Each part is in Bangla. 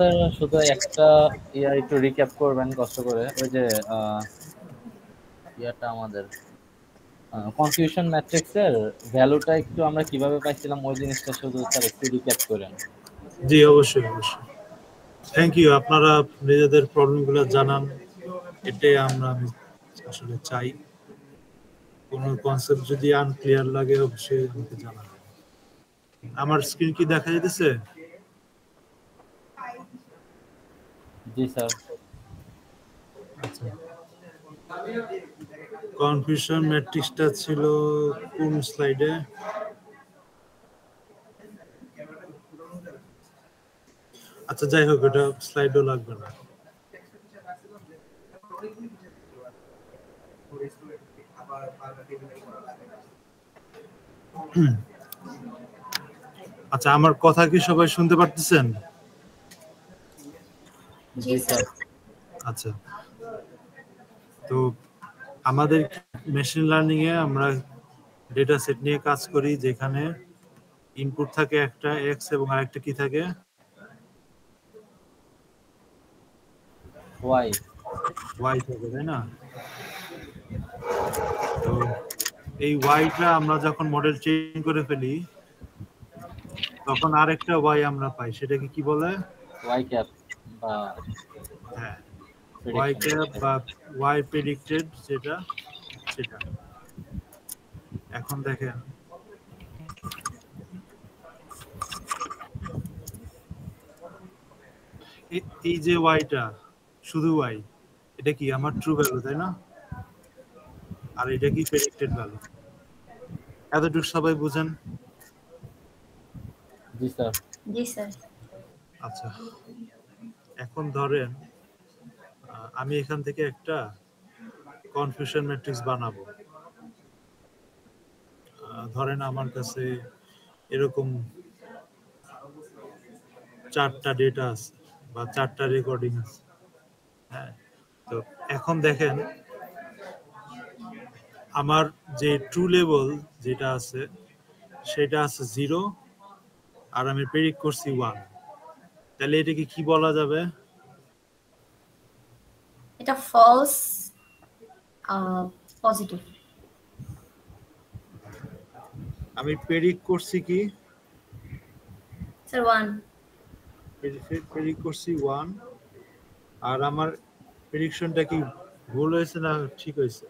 স্যার শুধু একটা ইয়া একটু রিক্যাপ করবেন কষ্ট করে, ওই যে ইয়াটা আমাদের কনফিউশন ম্যাট্রিক্সের ভ্যালুটা একটু আমরা কিভাবে পাইছিলাম ওই জিনিসটা শুধু স্যার একটু রিক্যাপ করেন। জি অবশ্যই অবশ্যই, থ্যাংক ইউ। আপনারা নিজেদের প্রবলেমগুলো জানান, এটাই আমরা আসলে চাই। কোনো কনসেপ্ট যদি আনক্লিয়ার লাগে অবশ্যই আমাকে জানাবেন। আমার স্ক্রিন কি দেখা যাচ্ছে? জি স্যার। আচ্ছা, কনফিউশন ম্যাট্রিক্সটা ছিল কোন স্লাইডে? আচ্ছা যাই হোক, এটা স্লাইডও লাগবে না। আচ্ছা, আমার কথা কি সবাই শুনতে পারতেছেন? জি স্যার। আচ্ছা, তো আমাদের মেশিন লার্নিং এ আমরা ডেটা সেট নিয়ে কাজ করি, যেখানে ইনপুট থাকে একটা এক্স এবং আরেকটা কি থাকে? ওয়াই। ওয়াই থাকে, তাই না? তো এই ওয়াইটা আমরা যখন মডেল ট্রেন করে ফেলি তখন আরেকটা ওয়াই আমরা পাই, সেটাকে কি বলে? ওয়াই ক্যাপ বা হ্যাঁ, ওয়াই ক্যাপ বা ওয়াই প্রেডিক্টেড, যেটা সেটা। এখন দেখেন এই যে ওয়াইটা, শুধু ওয়াই, এটা কি আমার ট্রু ভ্যালু, তাই না? আর এটা কি প্রেডিক্টেড ভ্যালু। এতটুকু সবাই বুঝেন? জি স্যার। জি স্যার। আচ্ছা, এখন ধরেন আমি এখান থেকে একটা কনফিউশন ম্যাট্রিক্স বানাবো। ধরেন আমার কাছে এরকম 4টা ডেটা আছে বা 4টা রেকর্ডিং আছে। হ্যাঁ, তো এখন দেখেন আমার যে ট্রু লেভেল যেটা আছে সেটা আছে 0 আর আমি প্রেডিক্ট করছি 1, তাহলে এটাকে কি বলা যাবে? এটা ফলস পজিটিভ। আমি প্রেডিক্ট করছি কি স্যার 1। প্রেডিক্ট করছি 1, আর আমার প্রেডিকশনটা কি ভুল হয়েছে না ঠিক হয়েছে?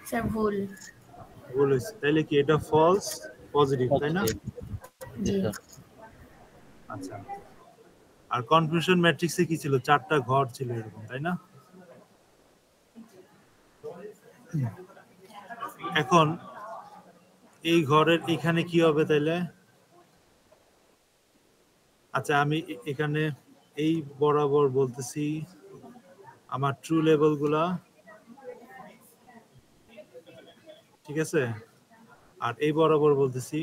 স্যার ভুল। ভুল হয়েছে, তাহলে কি এটা ফলস পজিটিভ, তাই না? জি জি। স্যার। আচ্ছা, আর কনফিউশন ম্যাট্রিক্সে কি ছিল? 4টা ঘর ছিল এরকম, তাই না? এখন এই ঘরের এখানে কি হবে তাইলে? আচ্ছা, আমি এখানে এই বরাবর বলতেছি আমার ট্রু লেভেল গুলা, ঠিক আছে? আর এই বরাবর বলতেছি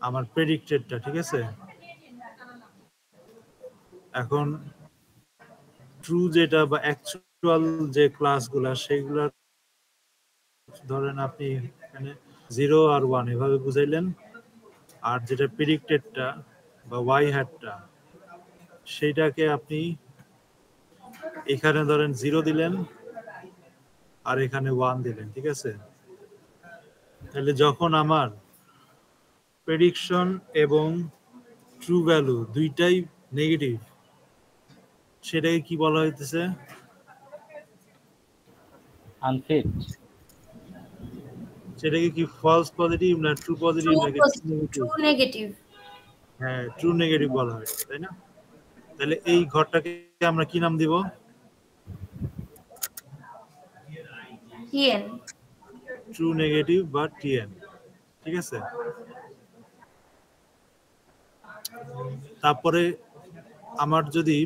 আমার প্রেডিক্টেডটা, ঠিক আছে? এখন ট্রু যেটা বা অ্যাকচুয়াল যে ক্লাসগুলা সেগুলা ধরেন আপনি এখানে 0 আর 1 এভাবে বুঝাইলেন, আর যেটা প্রেডিক্টেডটা বা ওয়াই হ্যাটটা সেইটাকে আপনি এখানে ধরেন 0 দিলেন আর এখানে 1 দিলেন, ঠিক আছে? তাহলে যখন আমার প্রেডিকশন এবং ট্রু ভ্যালু দুইটাই নেগেটিভ, সেটাকে কি বলা হইতেছে? আনফিট। সেটাকে কি ফলস পজিটিভ না ট্রু পজিটিভ নাকি ট্রু নেগেটিভ? হ্যাঁ, ট্রু নেগেটিভ বলা হয়, তাই না? তাহলে এই ঘরটাকে আমরা কি নাম দিব? টিএন। ট্রু নেগেটিভ বা টিএন, ঠিক আছে? তারপরে আমার যদি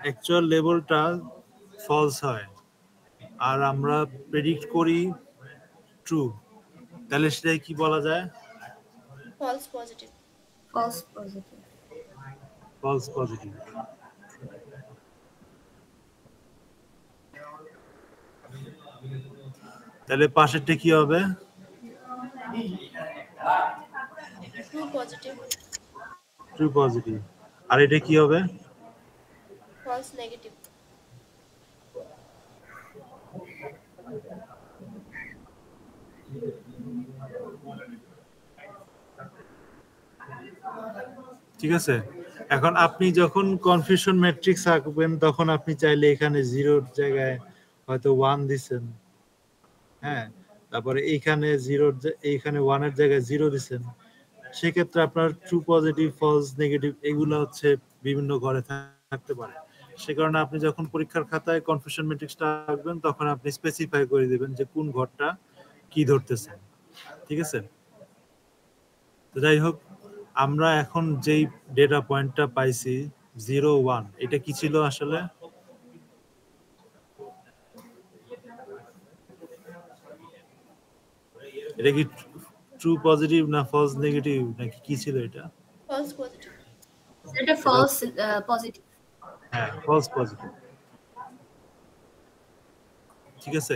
অ্যাকচুয়াল লেভেলটা ফলস হয় আর আমরা প্রেডিক্ট করি ট্রু, তাহলে সেটাই কি বলা যায়? False positive. False positive. False positive. তাহলে পাশেরটা কি হবে? True positive. True positive. আর এটা কি হবে? false negative, ঠিক আছে, এখন আপনি যখন কনফিউশন ম্যাট্রিক্স আঁকবেন তখন আপনি চাইলে এখানে জিরোর জায়গায় হয়তো 1 দিছেন, হ্যাঁ, তারপরে এইখানে এইখানে 1 এর জায়গায় 0 দিছেন, সেক্ষেত্রে আপনার ট্রু পজিটিভ ফলস নেগেটিভ এগুলো হচ্ছে বিভিন্ন ঘরে থাকতে পারে। সে কারণে আপনি যখন পরীক্ষার খাতায় কনফিউশন ম্যাট্রিক্সটা আঁকবেন তখন আপনি স্পেসিফাই করে দিবেন যে কোন ঘরটা কি ধরতেছে, ঠিক আছে। তো যাই হোক, আমরা এখন যেই ডেটা পয়েন্টটা পাইছি 0 1, এটা কি ছিল আসলে? এটা কি ট্রু পজিটিভ না ফলস নেগেটিভ নাকি কি ছিল এটা? false positive, এটা false positive. হ্যাঁ, ফলস পজিটিভ, ঠিক আছে।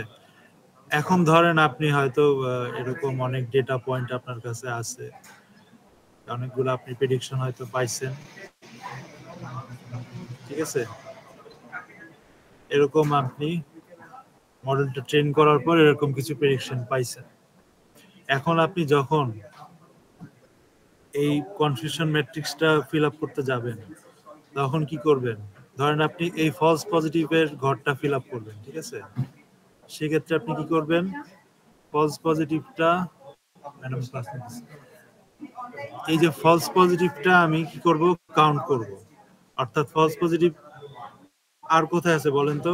এখন ধরেন আপনি হয়তো এরকম অনেক ডেটা পয়েন্ট আপনার কাছে আছে, অনেকগুলো আপনি প্রেডিকশন হয়তো পাইছেন, ঠিক আছে। এরকম আপনি মডেলটা ট্রেন করার পর এরকম কিছু প্রেডিকশন পাইছেন। এখন আপনি যখন এই কনফিউশন ম্যাট্রিক্সটা ফিল আপ করতে যাবেন তখন কি করবেন? ধরেন আপনি এই ফলস পজিটিভের ঘরটা ফিল আপ করবেন, ঠিক আছে। সেক্ষেত্রে আপনি কি করবেন? ফলস পজিটিভটা, এই যে ফলস পজিটিভটা আমি কি করব? কাউন্ট করব। অর্থাৎ ফলস পজিটিভ আর কোথায় আছে বলেন তো?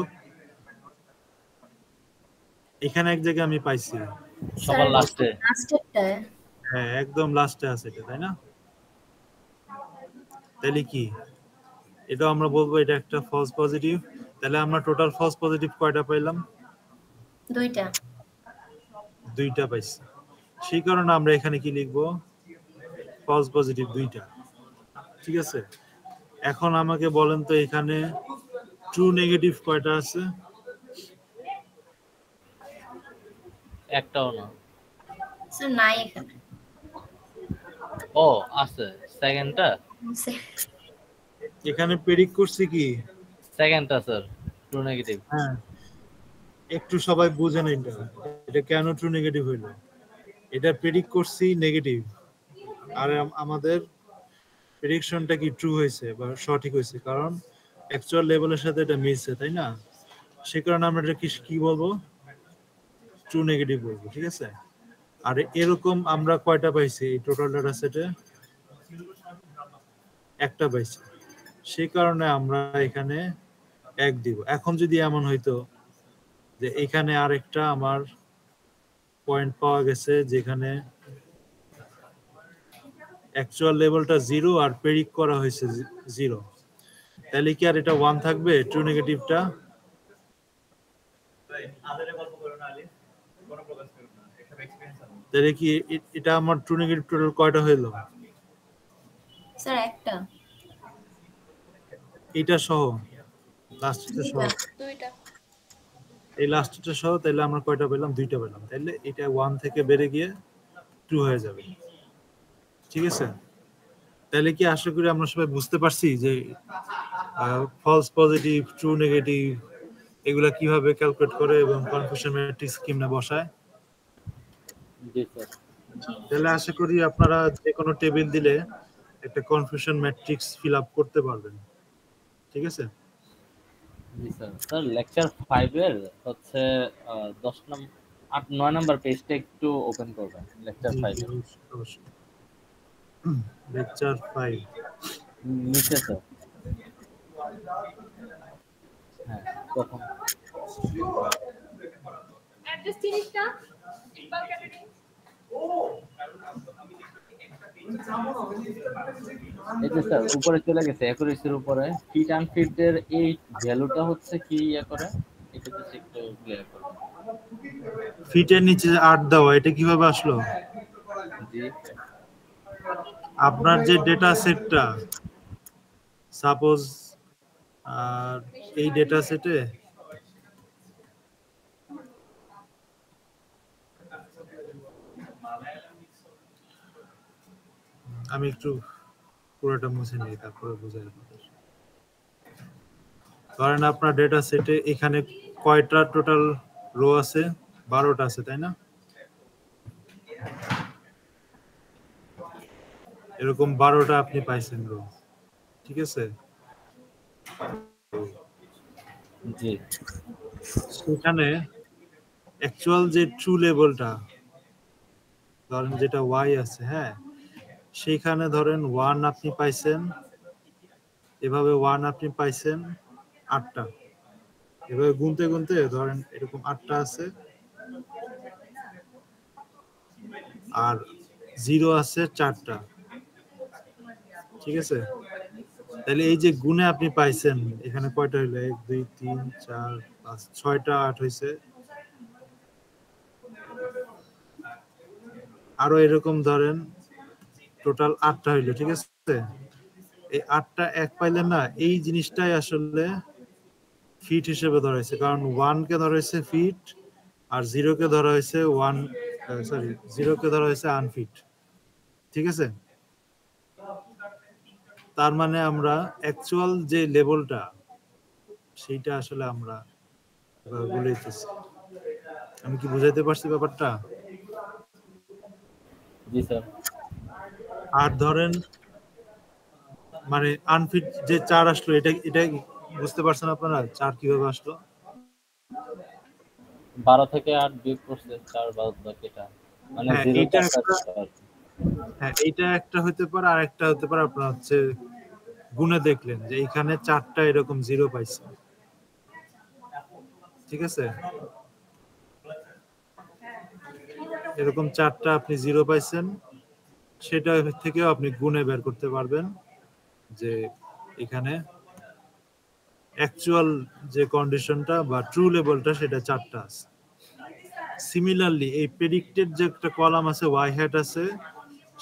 এখানে এক জায়গায় আমি পাইছি, সবার লাস্টে। লাস্টেরটায় হ্যাঁ একদম লাস্টে আছে এটা, তাই না? তাহলে কি এটা আমরা বলবো এটা একটা ফলস পজিটিভ? তাহলে আমরা টোটাল ফলস পজিটিভ কয়টা পাইলাম? দুইটা। দুইটা পাইছি। সেই কারণে আমরা এখানে কি লিখবো? ফলস পজিটিভ দুইটা, ঠিক আছে। এখন আমাকে বলেন তো এখানে ট্রু নেগেটিভ কয়টা আছে? একটাও না। স্যার নাই এখানে। ও আছে, সেকেন্ডটা। এখানে প্রেডিক্ট করছি কি? সেকেন্ডটা স্যার, ট্রু নেগেটিভ। হ্যাঁ, একটু সবাই বুঝেন এটা, এটা কেন ট্রু নেগেটিভ হইলো। এটা প্রেডিক্ট করছি নেগেটিভ, আর আমাদের প্রেডিকশনটা কি ট্রু হয়েছে বা সঠিক হয়েছে, কারণ অ্যাকচুয়াল লেভেলের সাথে এটা মিলছে, তাই না? সে কারণে আমরা এটা কি বলবো? ট্রু নেগেটিভ বলবো, ঠিক আছে। আর এরকম আমরা কয়টা পাইছি এই টোটাল ডাটা সেটে? একটা পাইছি, সেই কারণে আমরা এখানে 1 দিব। এখন যদি এমন হইতো যে এখানে আরেকটা আমার পয়েন্ট পাওয়া গেছে যেখানে অ্যাকচুয়াল লেভেলটা 0 আর প্রেডিক্ট করা হয়েছে 0, তাহলে কি আর এটা 1 থাকবে ট্রু নেগেটিভটা? তাহলে কি এটা আমার ট্রু নেগেটিভ টোটাল কয়টা হইলো? স্যার একটা। এটা সহ, লাস্টটা সহ, দুইটা, এই লাস্টটা সহ, তাহলে আমরা কয়টা পেলাম? দুইটা পেলাম। তাহলে এটা 1 থেকে বেড়ে গিয়ে 2 হয়ে যাবে, ঠিক আছে। তাহলে কি আশা করি আমরা সবাই বুঝতে পারছি যে ফলস পজিটিভ, ট্রু নেগেটিভ এগুলা কিভাবে ক্যালকুলেট করে এবং কনফিউশন ম্যাট্রিক্স কিভাবে বসায়। জি স্যার। তাহলে আশা করি আপনারা যে কোনো টেবিল দিলে একটা কনফিউশন ম্যাট্রিক্স ফিল আপ করতে পারবেন, ঠিক আছে। জি স্যার। স্যার লেকচার 5 এর হচ্ছে 10 নম্বর 9 নাম্বার পেজটা একটু ওপেন করবেন। লেকচার 5 এর লেকচার 5 নিচে স্যার। হ্যাঁ, প্রথম। অ্যাড্রেস জিনিসটা ইকবাল ক্যাটারিং। এই যে স্যার উপরে চলে গেছে অ্যাকুরেসির উপরে ফিট অ্যান্ড ফিট এর এই ভ্যালুটা হচ্ছে কি ইয়া করে এটা তো একটু ক্লিয়ার করবেন। ফিটের নিচে 8 দেওয়া, এটা কিভাবে আসলো? জি আপনার যে ডেটা সেটটা, সাপোজ এই ডেটা সেটে আমি একটু পুরোটা মুছে নিই, তারপরে বোঝাই আপনাদের। ধরেন আপনার ডেটা সেটে এখানে কয়টা টোটাল রো আছে? 12টা আছে, তাই না? এরকম 12টা আপনি পাইছেন রো, ঠিক আছে? জি সেখানে অ্যাকচুয়াল যে ট্রু লেভেলটা ধরেন যেটা ওয়াই আছে, হ্যাঁ, সেইখানে ধরেন 1 আপনি পাইছেন, এভাবে 1 আপনি পাইছেন 8টা, এভাবে গুনতে গুনতে ধরেন এরকম 8টা আছে, আর 0 আছে 4টা, ঠিক আছে? তাহলে এই যে গুণে আপনি পাইছেন এখানে কয়টা হইলো? 1 2 3 4 5 6টা 8 হইছে, আরো এরকম ধরেন টোটাল 8টা হইলো, ঠিক আছে? এই 8টা এক পাইলেন না, এই জিনিসটাই আসলে ফিট হিসেবে ধরা হয়েছে, কারণ 1 কে ধরা হয়েছে ফিট আর 0 কে ধরা হয়েছে 0 কে ধরা হয়েছে আনফিট, ঠিক আছে? তার মানে আমরা অ্যাকচুয়াল যে লেভেলটা সেইটা আসলে আমরা বলেইতেছি। আমি কি বুঝাইতে পারছি ব্যাপারটা? জি স্যার। আর ধরেন মানে আনফিট যে 4 আসলো, এটা এটা বুঝতে পারছেন আপনারা 4 কিভাবে আসলো? 12 থেকে 8 বিয়োগ করছে 4 বাদ বাকিটা, মানে হ্যাঁ, 0 এইটা 4টা একটা, স্যার। হ্যাঁ এইটা একটা হতে পারে, আর একটা হতে পারে আপনার হচ্ছে গুণে দেখলেন যে এখানে 4টা এরকম 0 পাইছে, ঠিক আছে? এরকম 4টা আপনি 0 পাইছেন, সেটা থেকেও আপনি গুণে বের করতে পারবেন যে এখানে অ্যাকচুয়াল যে কন্ডিশনটা বা ট্রু লেভেলটা সেটা 4টা আছে। সিমিলারলি এই প্রেডিক্টেড যে একটা কলাম আছে ওয়াই হ্যাট আছে,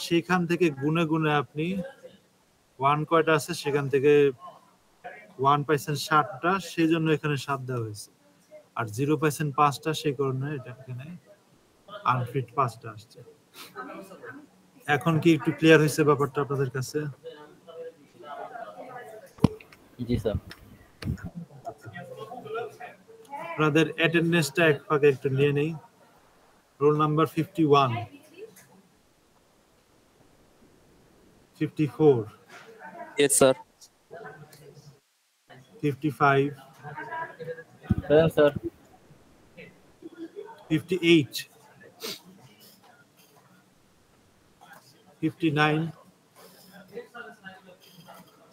সেখান থেকে গুণে গুণে আপনি 1 কয়টা আছে সেখান থেকে 1 পাইছেন 7টা, সেই জন্য এখানে 7 দেওয়া হয়েছে, আর 0 পাইছেন 5টা, সেই কারণে এটা এখানে আনফিট 5টা আসছে। এখন কি একটু ক্লিয়ার হয়েছে ব্যাপারটা আপনাদের কাছে? জি স্যার। আপনাদের অ্যাটেন্ডেন্সটা এক ফাঁকে একটু নিয়ে নেই। Roll number 51, 54, Yes, sir. 55, present sir. 58, 59,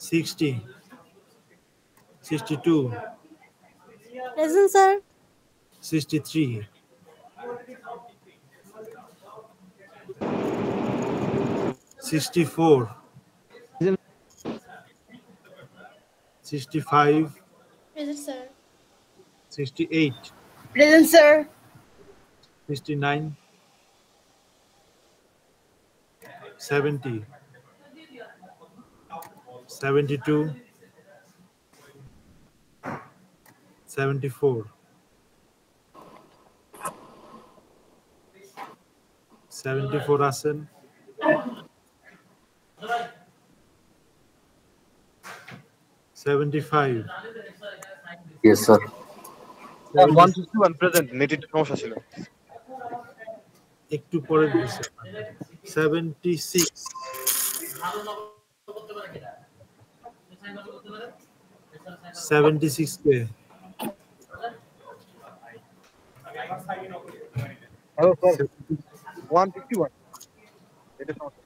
60, 62, Present, sir. 63, 64, 65, Present, sir. 68, Present, sir. 69, 70, 72, 74, 74 আছেন, 75, Yes, sir. 151 present. নেটের সমস্যা ছিল। একটু পরে দিছে, 76, 76 কে হ্যালো স্যার 151 নেটের সমস্যা।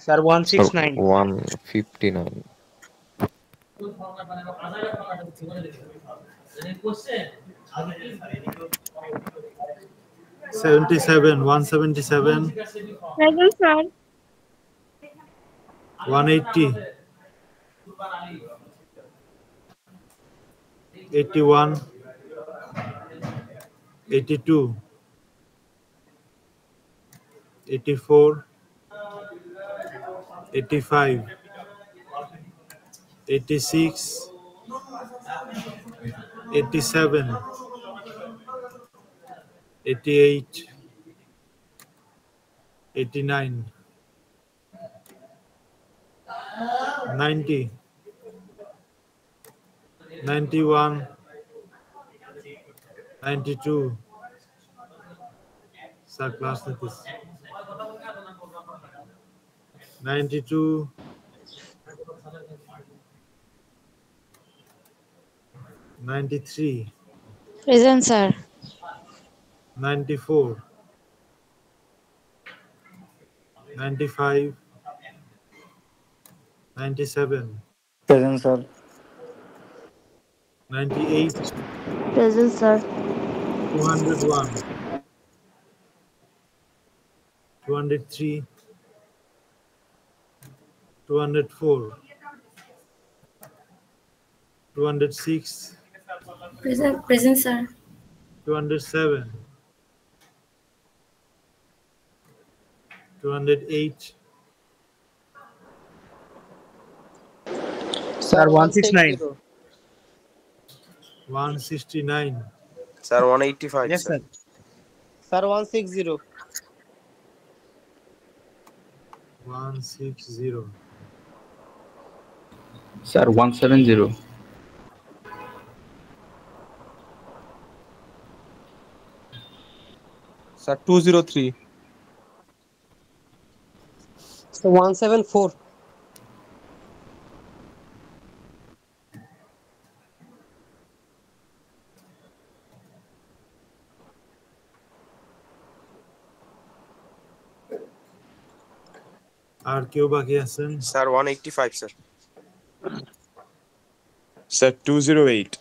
Sir 169 159. 77, 177, Present, sir. 180, 81, 82, 84, 85, 86, 87, 88, 89, 90, 91, 92. Sir, class notice. 92, 93, Present, sir. 94, 95, 97, Present, sir. 98, Present, sir. 201, 203, 204, 206, Present, sir. 207, 208, Sir, 169. 169, Sir, 185, Yes, sir. sir. Sir, 160. 160, Sir, 170. Sir, 203. So 174. আর কেউ বাকি আছেন? Sir, 185, sir. Sir, 208.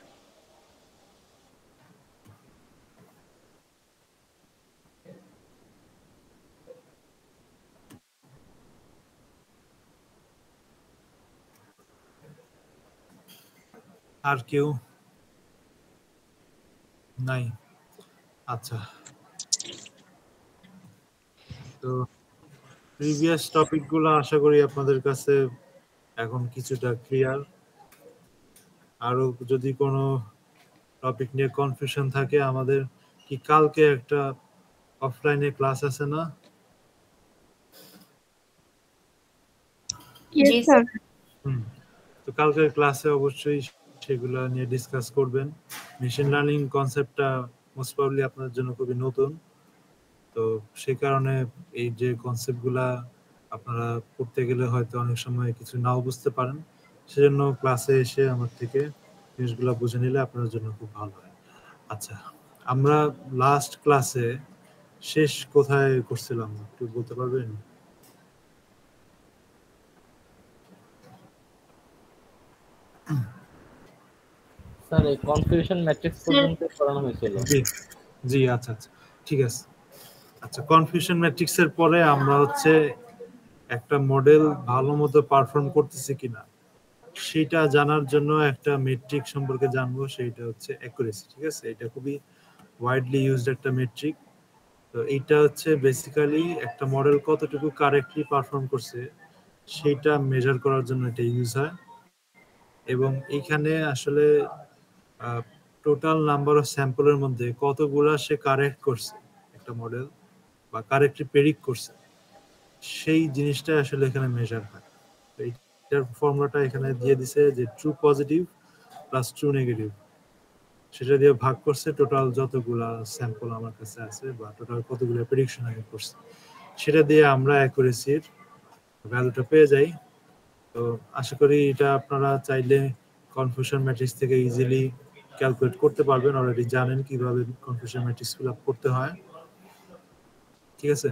আর কেউ নাই? আচ্ছা, তো প্রিভিয়াস টপিকগুলো আশা করি আপনাদের কাছে এখন কিছুটা ক্লিয়ার। আরো যদি কোনো টপিক নিয়ে কনফিউশন থাকে, আমাদের কি কালকে একটা অফলাইনে ক্লাস আছে না? Yes, sir. তো কালকের ক্লাসে অবশ্যই সেগুলো নিয়ে ডিসকাস করবেন। মেশিন লার্নিং কনসেপ্টটা মোস্ট প্রবাবলি আপনাদের জন্য খুবই নতুন, তো সেই কারণে এই যে কনসেপ্টগুলা আপনারা পড়তে গেলে হয়তো অনেক সময় কিছু নাও বুঝতে পারেন, সেজন্য ক্লাসে এসে আমার থেকে জিনিসগুলো বুঝে নিলে আপনাদের জন্য খুব ভালো হয়। আচ্ছা, আমরা লাস্ট ক্লাসে শেষ কোথায় করছিলাম একটু বলতে পারবেন? স্যার এই কনফিউশন ম্যাট্রিক্স পর্যন্ত করানো হয়েছিল। জি জি, আচ্ছা আচ্ছা, ঠিক আছে। আচ্ছা, কনফিউশন ম্যাট্রিক্সের পরে আমরা হচ্ছে একটা মডেল ভালো মতো পারফর্ম করতেছে কিনা সেটা জানার জন্য একটা মেট্রিক সম্পর্কে জানবো, সেটা হচ্ছে অ্যাকুরেসি। ঠিক আছে, এটা খুবই ওয়াইডলি ইউজড একটা মেট্রিক। তো এইটা হচ্ছে বেসিক্যালি একটা মডেল কতটুকু কারেক্টলি পারফর্ম করছে সেটা মেজার করার জন্য এটা ইউজ হয়। এবং এইখানে আসলে টোটাল নাম্বার অফ স্যাম্পলের মধ্যে কতগুলা সে কারেক্ট করছে একটা মডেল বা কারেক্টলি প্রেডিক্ট করছে, সেই জিনিসটা আসলে এখানে মেজার হয়। এইটার ফর্মুলাটা এখানে দিয়ে দিছে যে true positive plus true negative, সেটা দিয়ে ভাগ করছে টোটাল যতগুলা স্যাম্পল আমার কাছে আছে বা টোটাল কতগুলো প্রেডিকশন আমি করছি, সেটা দিয়ে আমরা অ্যাকুরেসির ভ্যালুটা পেয়ে যাই। তো আশা করি এটা আপনারা চাইলে কনফিউশন ম্যাট্রিক্স থেকে ইজিলি ক্যালকুলেট করতে পারবেন, অলরেডি জানেন কিভাবে কনফিউশন ম্যাট্রিক্স ফিল আপ করতে হয়। ঠিক আছে,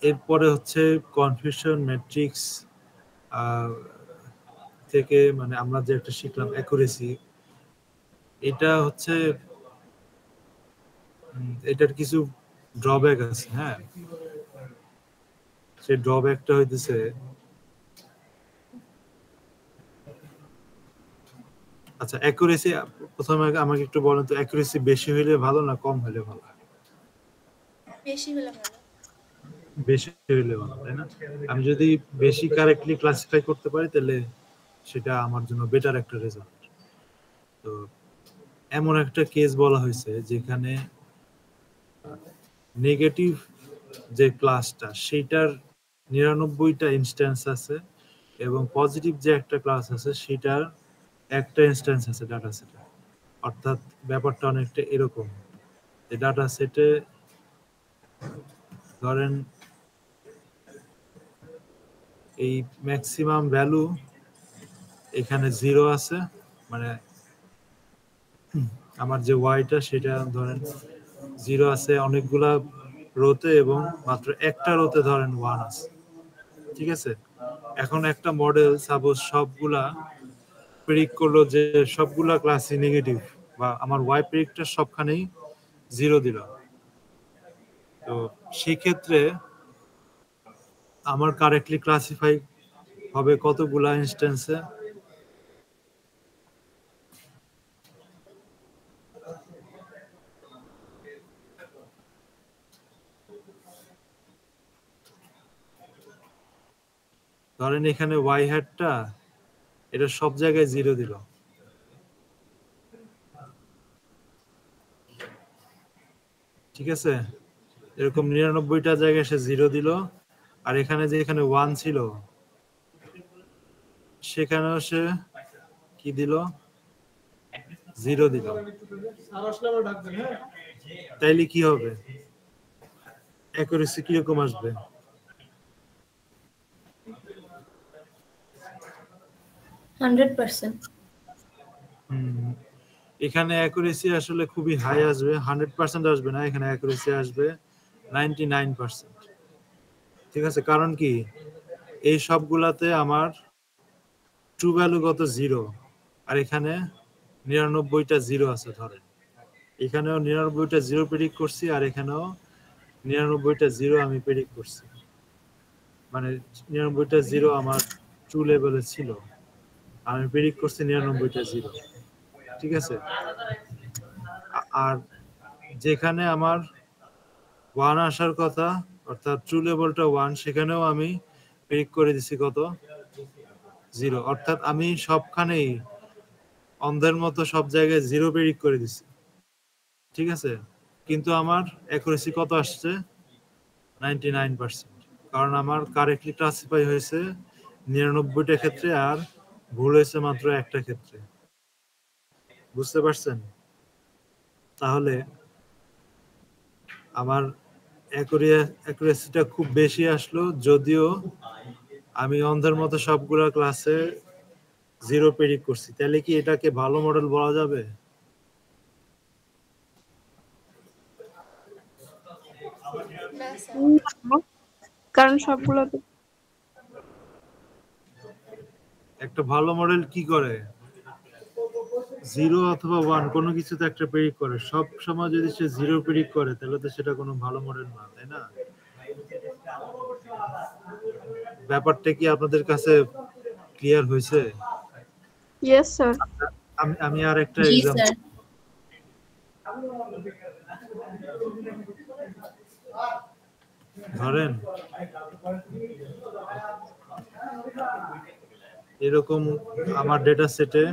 এরপরে হচ্ছে কনফিউশন ম্যাট্রিক্স থেকে মানে আমরা যে একটা শিখলাম অ্যাকুরেসি, এটা হচ্ছে এটার কিছু ড্রব্যাক আছে। হ্যাঁ, সেই ড্রব্যাকটা হইতেছে আচ্ছা অ্যাকুরেসি, প্রথমে আমাকে একটু বলেন তো অ্যাকুরেসি বেশি হইলে ভালো না কম হইলে ভালো? বেশি হলে ভালো। বেশি হইলে ভালো, তাই না? আমি যদি বেশি কারেক্টলি ক্লাসিফাই করতে পারি তাহলে সেটা আমার জন্য বেটার একটা রেজাল্ট। তো এমন একটা কেস বলা হয়েছে যেখানে নেগেটিভ যে ক্লাসটা সেটার 99টা ইনস্ট্যান্স আছে এবং পজিটিভ যে একটা ক্লাস আছে সেটার একটা ইনস্ট্যান্স আছে ডাটা সেটে। অর্থাৎ ব্যাপারটা অনেকটা এরকম, যে ডাটা সেটে ধরেন এই ম্যাক্সিমাম ভ্যালু এখানে 0 আছে, মানে আমার যে ওয়াইটা সেটা ধরেন 0 আছে অনেকগুলা রোতে এবং মাত্র একটা রোতে ধরেন 1 আছে। ঠিক আছে, এখন একটা মডেল সাপোজ সবগুলা প্রেডিক্ট করলো যে সবগুলা ক্লাসই নেগেটিভ, বা আমার ওয়াই প্রেডিক্টর সবখানেই 0 দিল। তো সেই ক্ষেত্রে আমার কারেক্টলি ক্লাসিফাই হবে কতগুলা ইনস্ট্যান্সে? ধরেন এখানে ওয়াই হ্যাটটা এটা সব জায়গায় 0 দিল। ঠিক আছে, এরকম 99টা জায়গায় সে 0 দিল, আর এখানে যে এখানে 1 ছিল সেখানেও সে কি দিল? 0 দিল। তাইলে কি হবে? অ্যাকুরেসি কিরকম আসবে? এখানে অ্যাকুরেসি আসলে খুবই হাই আসবে, 100% আসবে না, এখানে অ্যাকুরেসি আসবে 99%। ঠিক আছে, কারণ কি এই সবগুলাতে আমার ট্রু ভ্যালু কত? 0, আর এখানে 99টা 0 আছে। ধরেন এখানেও 99টা 0 প্রেডিক্ট করছি, আর এখানেও 99টা 0 আমি প্রেডিক্ট করছি, মানে 99টা 0 আমার ট্রু লেভেলে ছিল, আমি প্রেডিক্ট করছি 99টা 0। ঠিক আছে, আর যেখানে আমার 1 আসার কথা অর্থাৎ ট্রু লেভেলটা 1, সেখানেও আমি প্রেডিক্ট করে দিছি কত? 0। অর্থাৎ আমি সবখানেই অন্ধের মতো সব জায়গায় 0 প্রেডিক্ট করে দিছি। ঠিক আছে, কিন্তু আমার অ্যাকুরেসি কত আসছে? 99%, কারণ আমার কারেক্টলি ক্লাসিফাই হয়েছে 99টা ক্ষেত্রে, আর ভুল হয়েছে মাত্র একটা ক্ষেত্রে। বুঝতে পারছেন? তাহলে আমার অ্যাকুরেসিটা খুব বেশি আসলো, যদিও আমি অন্ধের মতো সবগুলা ক্লাসে 0 প্রেডিক্ট করছি। তাহলে কি এটাকে ভালো মডেল বলা যাবে? কারণ সবগুলো একটা ভালো মডেল কি করে? 0 অথবা 1 কোনো কিছুতে একটা প্রেডিক্ট করে। সব সময় যদি সে 0 প্রেডিক্ট করে তাহলে তো সেটা কোনো ভালো মডেল না, তাই না? ব্যাপারটা কি আপনাদের কাছে ক্লিয়ার হয়েছে? Yes sir. আমি আর একটা জি एग्जांपल স্যার। ধরেন এরকম আমার ডেটা সেটে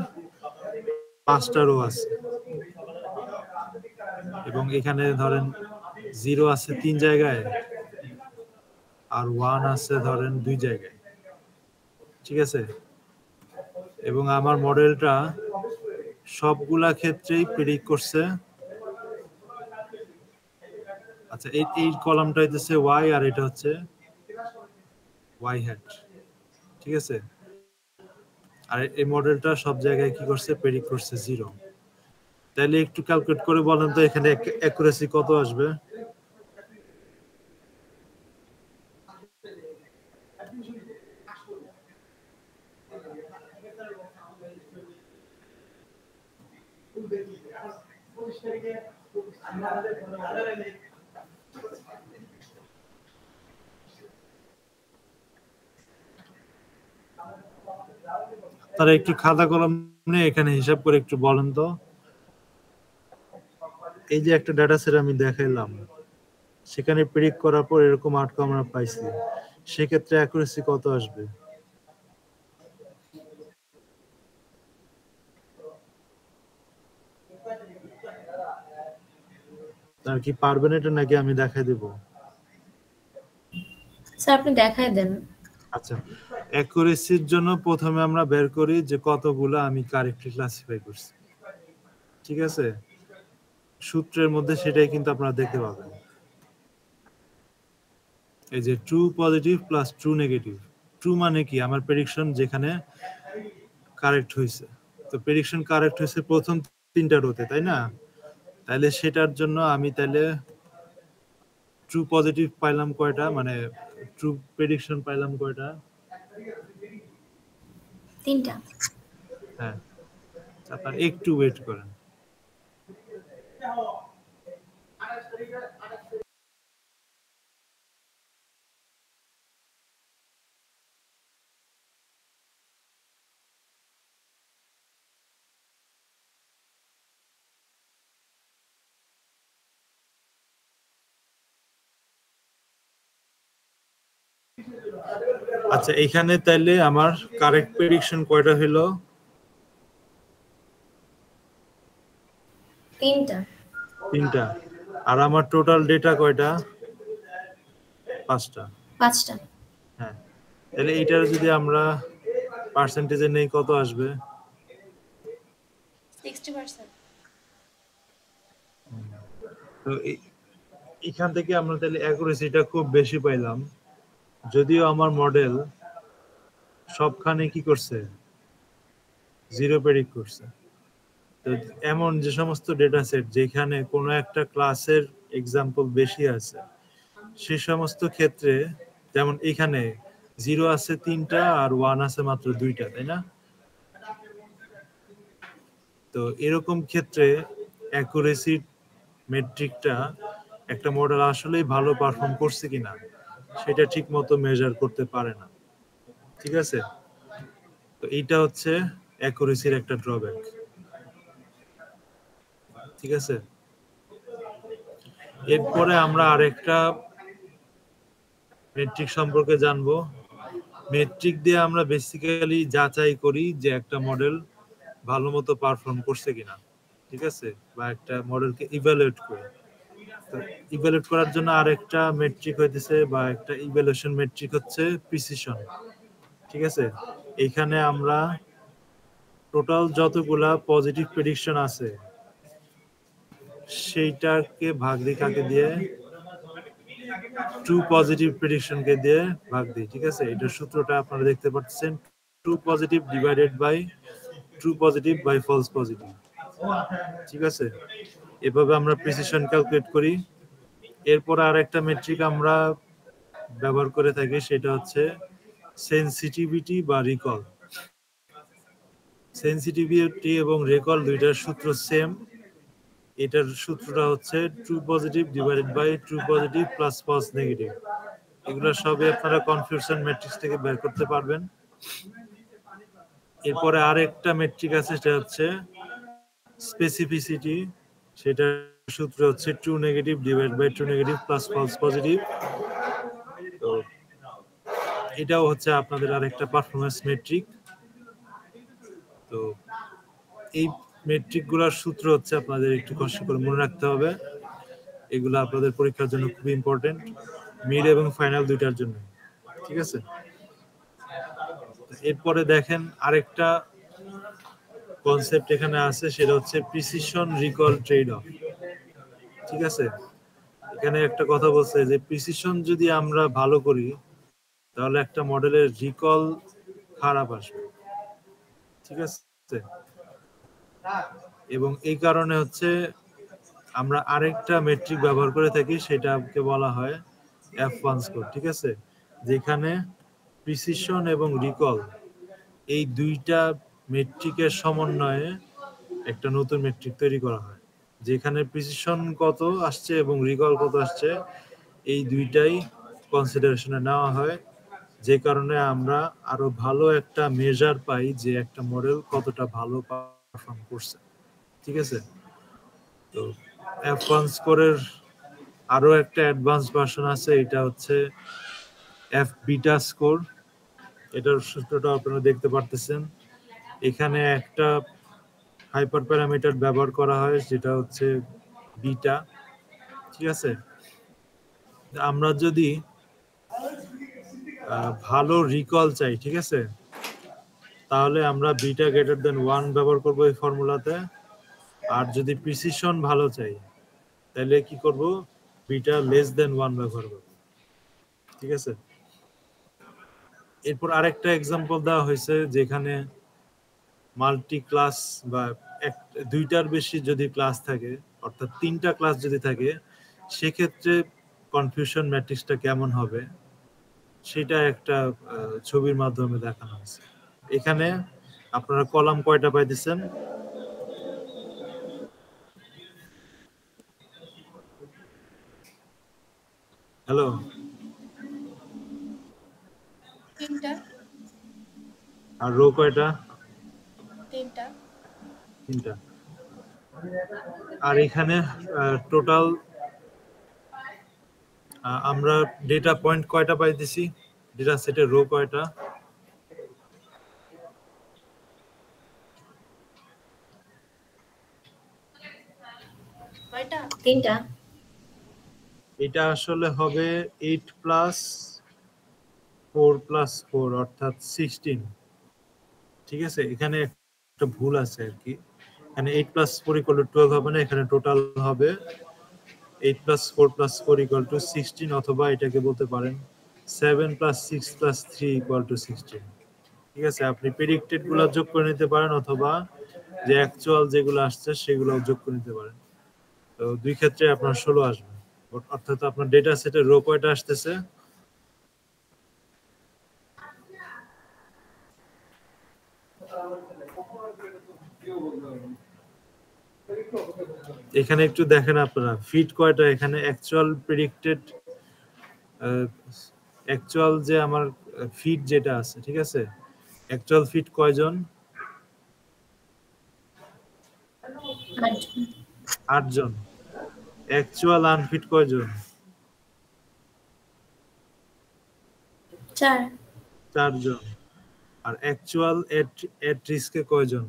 5টা রো আছে, এবং এখানে ধরেন 0 আছে 3 জায়গায়, আর 1 আছে ধরেন 2 জায়গায়। ঠিক আছে, এবং আমার মডেলটা সবগুলা ক্ষেত্রেই প্রেডিক্ট করছে। আচ্ছা, এই কলামটা হচ্ছে y, আর এটা হচ্ছে y হ্যাট। ঠিক আছে, আর এই মডেলটা সব জায়গায় কি করছে? প্রেডিক্ট করছে 0। তাহলে একটু ক্যালকুলেট করে বলেন তো এখানে অ্যাকুরেসি কত আসবে? তারা একটু খাতা কলম নিয়ে এখানে হিসাব করে একটু বলেন তো। এই যে একটা ডাটা সেট আমি দেখাইলাম, সেখানে প্রেডিক্ট করার পর এরকম আউটকাম আমরা পাইছি, সেক্ষেত্রে অ্যাকুরেসি কত আসবে? তার কি পারবেন এটা, নাকি আমি দেখাই দেব? স্যার আপনি দেখাই দেন। আচ্ছা, অ্যাকুরেসির জন্য প্রথমে আমরা বের করি যে কতগুলো আমি কারেক্টলি ক্লাসিফাই করছি। ঠিক আছে, সূত্রের মধ্যে সেটাই কিন্তু আপনারা দেখতে পাবেন। এই যে true positive plus true negative. True মানে কি, আমার প্রেডিকশন যেখানে কারেক্ট হয়েছে, তো প্রেডিকশন কারেক্ট হয়েছে প্রথম 3টা রোতে, তাই না? তাহলে সেটার জন্য আমি তাহলে ট্রু পজিটিভ পাইলাম কয়টা, মানে ট্রু প্রেডিকশন পাইলাম কয়টা? 3টা। হ্যাঁ, আপনার একটু ওয়েট করেন। আচ্ছা, এখানে তাইলে আমার কারেক্ট প্রেডিকশন কয়টা হলো? 3টা। 3টা। আর আমার টোটাল ডেটা কয়টা? 5টা। 5টা। হ্যাঁ, তাহলে এইটার যদি আমরা পার্সেন্টেজে নেই কত আসবে? 60%। তো এখান থেকে আমরা তাহলে অ্যাকুরেসিটা খুব বেশি পাইলাম, যদিও আমার মডেল সবখানে কি করছে, 0 প্রেডিক্ট করছে। তো এমন যে সমস্ত ডেটা সেট যেখানে কোনো একটা ক্লাসের এক্সাম্পল বেশি আছে, সে সমস্ত ক্ষেত্রে, যেমন এখানে 0 আছে 3টা আর 1 আছে মাত্র 2টা, তাই না? তো এরকম ক্ষেত্রে অ্যাকুরেসি মেট্রিকটা একটা মডেল আসলেই ভালো পারফর্ম করছে কিনা সেটা ঠিক মতো মেজার করতে পারে না। ঠিক আছে, তো এইটা হচ্ছে অ্যাকুরেসির একটা ড্রব্যাক। ঠিক আছে, এরপরে আমরা আরেকটা মেট্রিক সম্পর্কে জানবো। মেট্রিক দিয়ে আমরা বেসিক্যালি যাচাই করি যে একটা মডেল ভালো মতো পারফর্ম করছে কিনা। ঠিক আছে, বা একটা মডেলকে ইভ্যালুয়েট করি। তো ইভ্যালুয়েট করার জন্য আরেকটা মেট্রিক হইতেছে, বা একটা ইভ্যালুয়েশন মেট্রিক হচ্ছে প্রিসিশন। ঠিক আছে, এখানে আমরা টোটাল যতগুলা পজিটিভ প্রেডিকশন আছে সেইটাকে ভাগ দিই কাকে দিয়ে? ট্রু পজিটিভ প্রেডিকশনকে দিয়ে ভাগ দিই। ঠিক আছে, এটার সূত্রটা আপনারা দেখতে পাচ্ছেন, true positive divided by true positive by false positive. ঠিক আছে, এভাবে আমরা প্রিসিশন ক্যালকুলেট করি। এরপর আরেকটা মেট্রিক আমরা ব্যবহার করে থাকি, সেটা হচ্ছে সেনসিটিভিটি বা রিকল। সেনসিটিভিটি এবং রিকল দুইটার সূত্র সেম। এটার সূত্রটা হচ্ছে true positive divided by true positive plus false negative. এগুলো সবই আপনারা কনফিউশন ম্যাট্রিক্স থেকে বের করতে পারবেন। এরপরে আরেকটা মেট্রিক আছে, সেটা হচ্ছে স্পেসিফিসিটি। সেটার সূত্র হচ্ছে true negative divide by true negative plus false positive. তো এটাও হচ্ছে আপনাদের আরেকটা পারফরম্যান্স মেট্রিক। তো এই মেট্রিক গুলার সূত্র হচ্ছে আপনাদের একটু কষ্ট করে মনে রাখতে হবে। এগুলো আপনাদের পরীক্ষার জন্য খুব ইম্পর্টেন্ট, মিড এবং ফাইনাল দুইটার জন্য। ঠিক আছে, এরপরে দেখেন আরেকটা কনসেপ্ট এখানে আছে, সেটা হচ্ছে প্রিসিশন রিকল ট্রেড অফ। ঠিক আছে, এখানে একটা কথা বলছে যে প্রিসিশন যদি আমরা ভালো করি তাহলে একটা মডেলের রিকল খারাপ আসবে। ঠিক আছে, এবং এই কারণে হচ্ছে আমরা আরেকটা মেট্রিক ব্যবহার করে থাকি, সেটাকে বলা হয় F1 স্কোর। ঠিক আছে, যেখানে প্রিসিশন এবং রিকল এই দুইটা মেট্রিকের সমন্বয়ে একটা নতুন মেট্রিক তৈরি করা হয়, যেখানে প্রিসিশন কত আসছে এবং রিকল কত আসছে এই দুইটাই কনসিডারেশনে নেওয়া হয়, যে কারণে আমরা আরো ভালো একটা মেজার পাই যে একটা মডেল কতটা ভালো পারফর্ম করছে। ঠিক আছে, তো F1 স্কোরের আরো একটা অ্যাডভান্স ভার্সন আছে, এটা হচ্ছে F বিটা স্কোর। এটার সূত্রটা আপনারা দেখতে পারতেছেন। এখানে একটা হাইপার প্যারামিটার ব্যবহার করা হয়, যেটা হচ্ছে বিটা। ঠিক আছে, আমরা যদি ভালো রিকল চাই, ঠিক আছে, তাহলে আমরা বিটা গ্রেটার দেন 1 ব্যবহার করব এই ফর্মুলাতে। আর যদি প্রিসিশন ভালো চাই তাহলে কি করব, বিটা লেস দেন 1 ব্যবহার করব, ঠিক আছে। এরপর আরেকটা एग्जांपल দেওয়া হয়েছে যেখানে মাল্টি ক্লাস বা দুইটার বেশি যদি ক্লাস থাকে, অর্থাৎ তিনটা ক্লাস যদি থাকে, সেক্ষেত্রে কনফিউশন ম্যাট্রিক্সটা কেমন হবে সেটা একটা ছবির মাধ্যমে দেখানো হয়েছে। এখানে আপনারা কলাম কয়টা পাইতেছেন? হ্যালো, 3টা। আর রো কয়টা? 3টা। 3টা। আর এখানে টোটাল আমরা ডেটা পয়েন্ট কয়টা পাইতেছি? ডেটা সেটের রো কয়টা? কয়টা? 3টা। এটা আসলে হবে 8 প্লাস 4 প্লাস 4 অর্থাৎ 16, ঠিক আছে। এখানে একটা ভুল আছে আর কি, এখানে 8 প্লাস 4 ইকুয়াল টু 12 হবে না, এখানে টোটাল হবে 8 প্লাস 4 প্লাস 4 ইকুয়াল টু 16, অথবা এটাকে বলতে পারেন 7 প্লাস 6 প্লাস 3 ইকুয়াল টু 16, ঠিক আছে। আপনি প্রেডিক্টেড গুলো যোগ করে নিতে পারেন, অথবা যে অ্যাকচুয়াল যেগুলো আসছে সেগুলো যোগ করে নিতে পারেন। তো দুই ক্ষেত্রে আপনার 16 আসবে, অর্থাৎ আপনার ডেটা সেটের রো কয়টা আসতেছে? এখানে একটু দেখেন আপনারা ফিট কয়টা, এখানে অ্যাকচুয়াল প্রেডিক্টেড অ্যাকচুয়াল যে আমার ফিট যেটা আছে, ঠিক আছে, অ্যাকচুয়াল ফিট কয়জন? 8 জন। অ্যাকচুয়াল আনফিট কয়জন? 4 জন। আর অ্যাকচুয়াল এট রিস্কে কয়জন?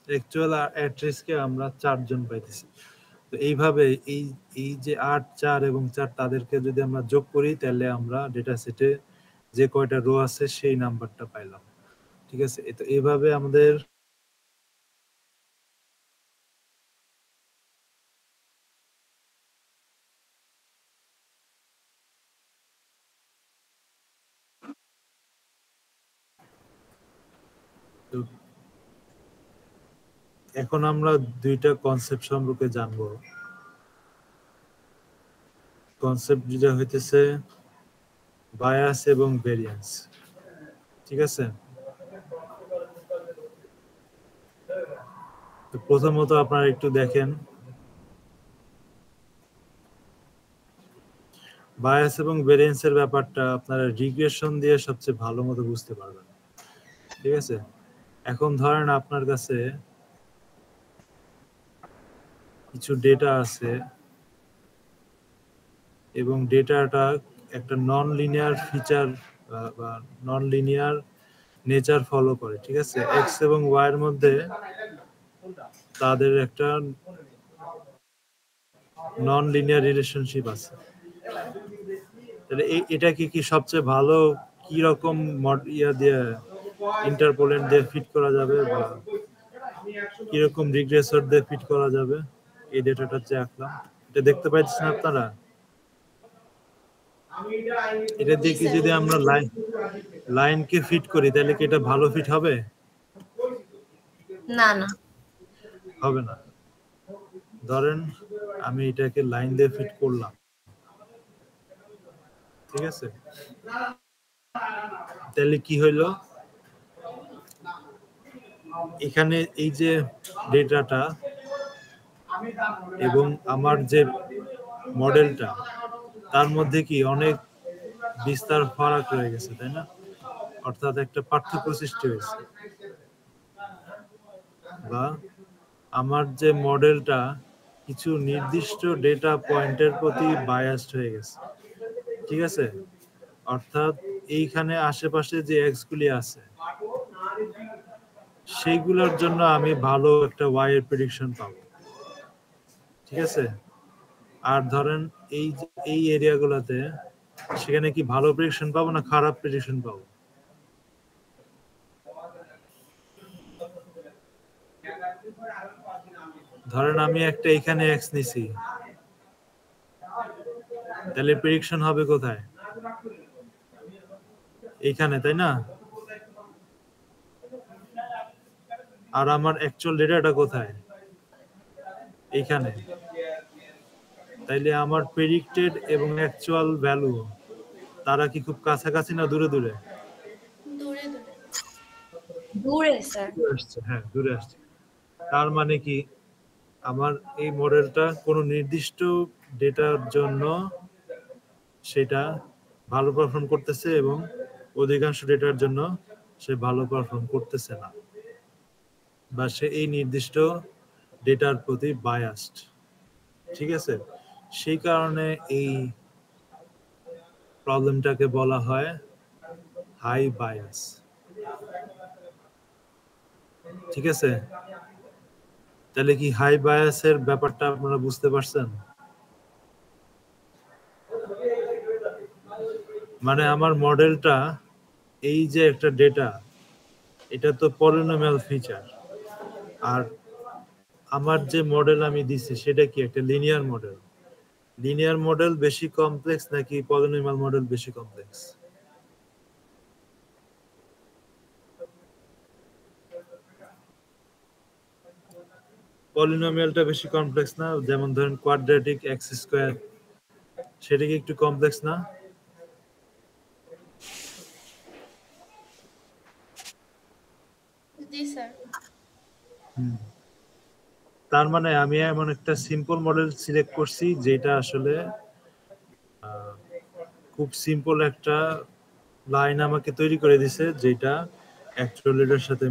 অ্যাকচুয়াল এট রিস্কে আমরা 4 জন পাইতেছি। তো এইভাবে এই যে 8, 4 এবং 4 তাদেরকে যদি আমরা যোগ করি তাহলে আমরা ডেটা সেটে যে কয়টা রো আছে সেই নাম্বারটা পাইলাম, ঠিক আছে। তো এইভাবে আমাদের এখন আমরা দুইটা কনসেপ্ট সম্পর্কে জানবো। কনসেপ্ট যেটা হইতেছে বায়াস এবং ভেরিয়েন্স, ঠিক আছে। তো প্রথমত আপনারা একটু দেখেন বায়াস এবং ভেরিয়েন্সের ব্যাপারটা আপনারা রিগ্রেশন দিয়ে সবচেয়ে ভালো মতো বুঝতে পারবেন, ঠিক আছে। এখন ধরেন আপনার কাছে কিছু ডেটা আছে এবং ডেটাটা একটা নন লিনিয়ার ফিচার বা নন লিনিয়ার নেচার ফলো করে, ঠিক আছে। এক্স এবং ওয়াই এর মধ্যে তাদের একটা নন লিনিয়ার রিলেশনশিপ আছে। তাহলে এটাকে কি সবচেয়ে ভালো কি রকম ইয়া দিয়ে ইন্টারপোলেন্ট দিয়ে ফিট করা যাবে, বা কি রকম রিগ্রেসর দিয়ে ফিট করা যাবে? এই ডেটাটা যে আঁকলাম, এটা দেখতে পাচ্ছেন আপনারা? এটা দিয়ে কি যদি আমরা লাইনকে ফিট করি তাহলে কি এটা ভালো ফিট হবে? না না, হবে না। ধরেন আমি এটাকে লাইন দিয়ে ফিট করলাম, ঠিক আছে। তাহলে কি হইলো, এখানে এই যে ডেটাটা এবং আমার যে মডেলটা তার মধ্যে কি অনেক বিস্তার ফারাক রয়ে গেছে, তাই না? অর্থাৎ একটা পার্থক্য সৃষ্টি হয়েছে, বা আমার যে মডেলটা কিছু নির্দিষ্ট ডেটা পয়েন্টের প্রতি বায়াসড হয়ে গেছে, ঠিক আছে। অর্থাৎ এইখানে আশেপাশে যে এক্স গুলি আছে, সেইগুলোর জন্য আমি ভালো একটা ওয়াই এর প্রেডিকশন পাবো, ঠিক আছে। আর ধরেন এই এরিয়াগুলোতে সেখানে কি ভালো প্রেডিকশন পাবো না খারাপ প্রেডিকশন পাবো? ধরেন আমি একটা এখানে এক্স নিছি, তাহলে প্রেডিকশন হবে কোথায়? এইখানে, তাই না? আর আমার অ্যাকচুয়াল ডেটাটা কোথায়? এইখানে। তাইলে আমার প্রেডিক্টেড এবং অ্যাকচুয়াল ভ্যালু তারা কি খুব কাছাকাছি না দূরে দূরে? দূরে দূরে। দূরে স্যার। দূরে আসছে, হ্যাঁ দূরে আসছে। তার মানে কি আমার এই মডেলটা কোনো নির্দিষ্ট ডেটার জন্য সেটা ভালো পারফর্ম করতেছে এবং অধিকাংশ ডেটার জন্য সে ভালো পারফর্ম করতেছে না, বা সে এই নির্দিষ্ট ডেটার প্রতি বায়াসড, ঠিক আছে। সেই কারণে এই প্রবলেমটাকে বলা হয় হাই বায়াস, ঠিক আছে। তাহলে কি হাই বায়াসের ব্যাপারটা আপনারা বুঝতে পারছেন? মানে আমার মডেলটা এই যে একটা ডেটা, এটা তো পলিনোমিয়াল ফিচার, আর আমার যে মডেল আমি দিছি সেটা কি একটা লিনিয়ার মডেল। লিনিয়ার মডেল বেশি কমপ্লেক্স নাকি পলিনোমিয়াল মডেল বেশি কমপ্লেক্স? পলিনোমিয়ালটা বেশি কমপ্লেক্স না? যেমন ধরেন কোয়াড্রেটিক এক্স স্কয়ার, সেটা কি একটু কমপ্লেক্স না? জি স্যার। তার মানে আমি এমন একটা সিম্পল মডেল সিলেক্ট করছি যেটা আসলে খুব সিম্পল একটা লাইন আমাকে তৈরি করে দিছে, যেটা অ্যাকচুয়ালিটার সাথে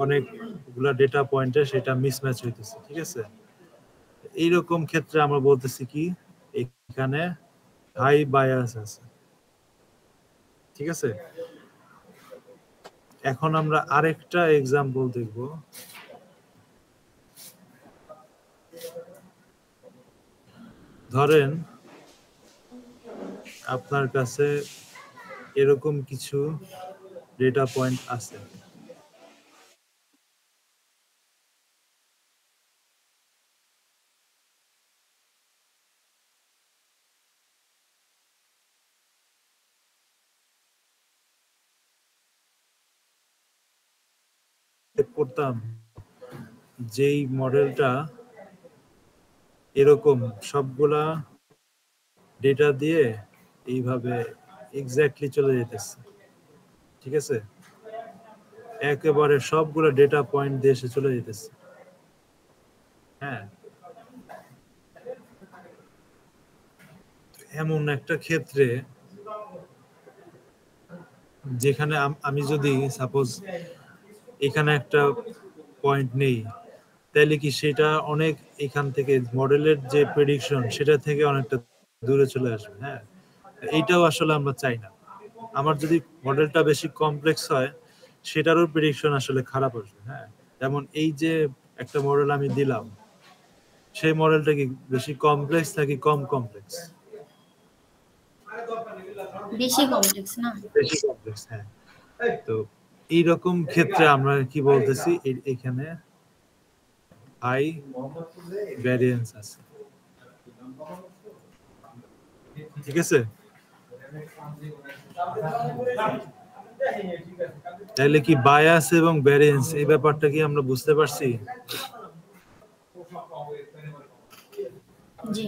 অনেকগুলা ডেটা পয়েন্টে সেটা মিসম্যাচ হইতেছে, ঠিক আছে। এইরকম ক্ষেত্রে আমরা বলতেছি কি এখানে হাই বায়াস আছে, ঠিক আছে। এখন আমরা আরেকটা এক্সাম্পল দেখব। ধরেন আপনার কাছে এরকম কিছু ডেটা পয়েন্ট আছে, করতাম যেই মডেলটা এরকম সবগুলা ডেটা দিয়ে এইভাবে এক্স্যাক্টলি চলে যেতেছে, ঠিক আছে। একেবারে সবগুলা ডেটা পয়েন্ট দিয়ে এসে চলে যেতেছে, হ্যাঁ। এমন একটা ক্ষেত্রে যেখানে আমি যদি সাপোজ এখানে একটা পয়েন্ট নেই, তাহলে কি সেটা অনেক এখান থেকে মডেলের যে প্রেডিকশন সেটা থেকে অনেকটা দূরে চলে আসবে, হ্যাঁ। এইটাও আসলে আমরা চাই না। আমার যদি মডেলটা বেশি কমপ্লেক্স হয় সেটারও প্রেডিকশন আসলে খারাপ আসবে, হ্যাঁ। যেমন এই যে একটা মডেল আমি দিলাম, সেই মডেলটা কি বেশি কমপ্লেক্স নাকি কম কমপ্লেক্স? বেশি কমপ্লেক্স না? বেশি কমপ্লেক্স, হ্যাঁ। তো এইরকম ক্ষেত্রে আমরা কি বলতেছি, এখানে হাই ভ্যারিয়েন্স আছে, ঠিক আছে। তাহলে কি বায়াস এবং ভ্যারিয়েন্স এই ব্যাপারটা কি আমরা বুঝতে পারছি? জি।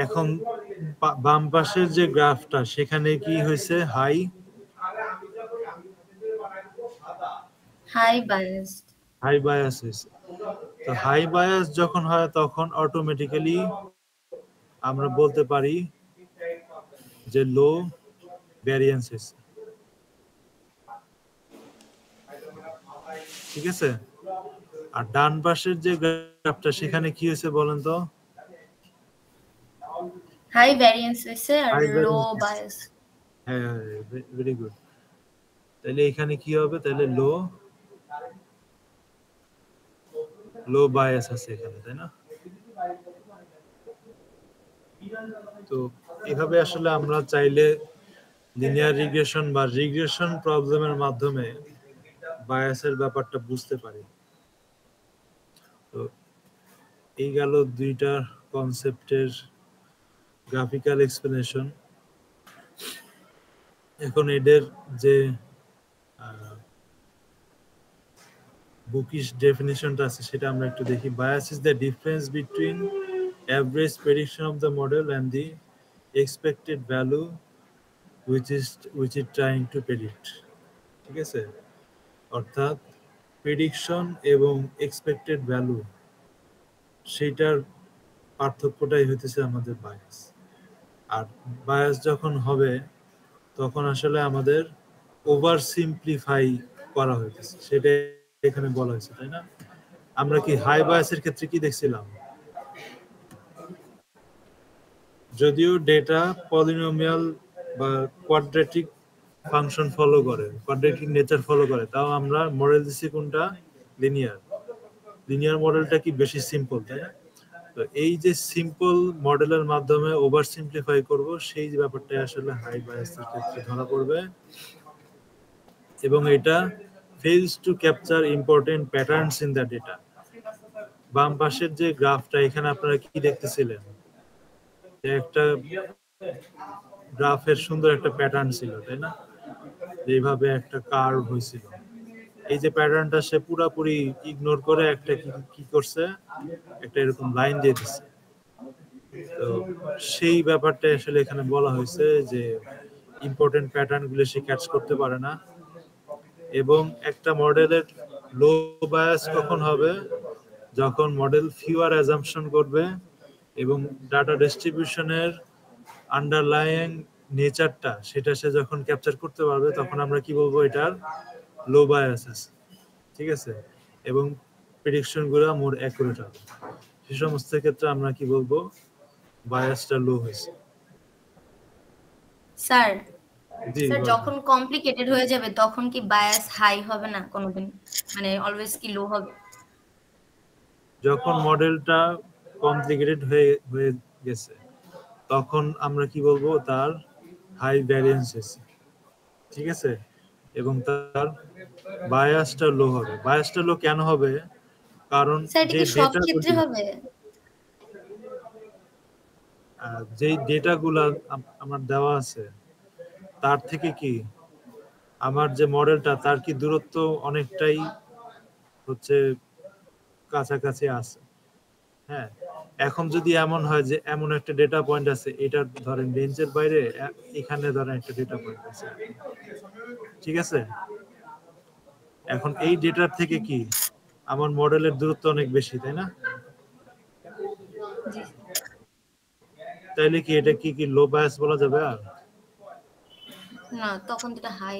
এখন বাম পাশের যে গ্রাফটা সেখানে কি হয়েছে? High bias. হাই বায়াস হয়েছে। তো হাই বায়াস যখন হয় তখন অটোমেটিক্যালি আমরা বলতে পারি যে লো ভ্যারিয়েন্স হয়েছে, ঠিক আছে। আর ডান পাশের যে গ্রাফটা সেখানে কি হয়েছে বলেন তো? হাই ভ্যারিয়েন্স হইছে আর লো বায়াস। হ্যাঁ, ভেরি গুড। তাহলে এখানে কি হবে, তাহলে লো বায়াস আছে এখানে, তাই না? তো এভাবে আসলে আমরা চাইলে লিনিয়ার রিগ্রেশন বা রিগ্রেশন প্রবলেমের মাধ্যমে বায়াসের ব্যাপারটা বুঝতে পারি। তো এই গেল দুইটা কনসেপ্টের গ্রাফিক্যাল এক্সপ্লেনেশন। এখন এদের যে বুকিশ ডেফিনিশনটা আছে সেটা আমরা একটু দেখি। Bias is the difference between average prediction of the model and the expected value which is trying to predict। ঠিক আছে, অর্থাৎ প্রেডিকশন এবং এক্সপেক্টেড ভ্যালু সেইটার পার্থক্যটাই হইতেছে আমাদের বায়াস। আর বায়াস যখন হবে তখন আসলে আমাদের ওভার সিম্পলিফাই করা হইতেছে, সেটা এখানে বলা হয়েছে, তাই না? আমরা কি হাই বায়াসের ক্ষেত্রে কি দেখছিলাম, যদিও ডেটা পলিনোমিয়াল বা কোয়াড্রেটিক ফাংশন ফলো করে, কোয়াড্রেটিক নেচার ফলো করে, তাও আমরা মডেল দিচ্ছি কোনটা, লিনিয়ার মডেলটা কি বেশি সিম্পল, তাই না? তো এই যে সিম্পল মডেলের মাধ্যমে ওভার সিম্পলিফাই করব, সেই যে ব্যাপারটা আসলে হাই বায়াসের ক্ষেত্রে ধরা পড়বে। এবং এটা fails to capture important patterns in the data। বাম পাশের যে গ্রাফটা এখানে আপনারা কি দেখতেছিলেন, একটা গ্রাফের সুন্দর একটা প্যাটার্ন ছিল, তাই না? এইভাবে একটা কার্ভ হয়েছিল। এই যে প্যাটার্নটা সে পুরাপুরি ইগনোর করে একটা কি করছে, একটা এরকম লাইন দিয়ে দিচ্ছে। তো সেই ব্যাপারটা আসলে এখানে বলা হয়েছে যে ইম্পর্টেন্ট প্যাটার্ন গুলো সে ক্যাচ করতে পারে না। এবং একটা মডেলের লো বায়াস কখন হবে, যখন মডেল ফিউয়ার অ্যাজাম্পশন করবে এবং ডাটা ডিস্ট্রিবিউশনের আন্ডারলাইং নেচারটা সেটা সে যখন ক্যাপচার করতে পারবে, তখন আমরা কি বলবো, এটার লো বায়াস আছে। ঠিক আছে, এবং প্রেডিকশন গুলো মোর অ্যাকুরেট হবে। সে সমস্ত ক্ষেত্রে আমরা কি বলবো, বায়াসটা লো হয়েছে। স্যার যখন কমপ্লিকেটেড হয়ে যাবে তখন কি বায়াস হাই হবে না কোনোদিন, মানে অলওয়েজ কি লো হবে? যখন মডেলটা কমপ্লিকেটেড হয়ে গেছে তখন আমরা কি বলবো, তার হাই ভ্যারিয়েন্স আছে। ঠিক আছে, এবং তার বায়াসটা লো হবে। বায়াসটা লো কেন হবে, কারণ যে ডেটাগুলো আমার দেওয়া আছে তার থেকে কি আমার যে মডেলটা তার কি দূরত্ব অনেকটাই হচ্ছে কাছাকাছি আছে। হ্যাঁ, এখন যদি এমন হয় যে এমন একটা ডেটা পয়েন্ট আছে, এটা ধরেন রেঞ্জের বাইরে, এখানে ধরেন একটা ডেটা পয়েন্ট আছে, ঠিক আছে, এখন এই ডেটার থেকে কি আমার মডেলের দূরত্ব অনেক বেশি, তাই না? তাইলে কি এটা কি লো বায়াস বলা যাবে? আর না, তখন এটা হাই,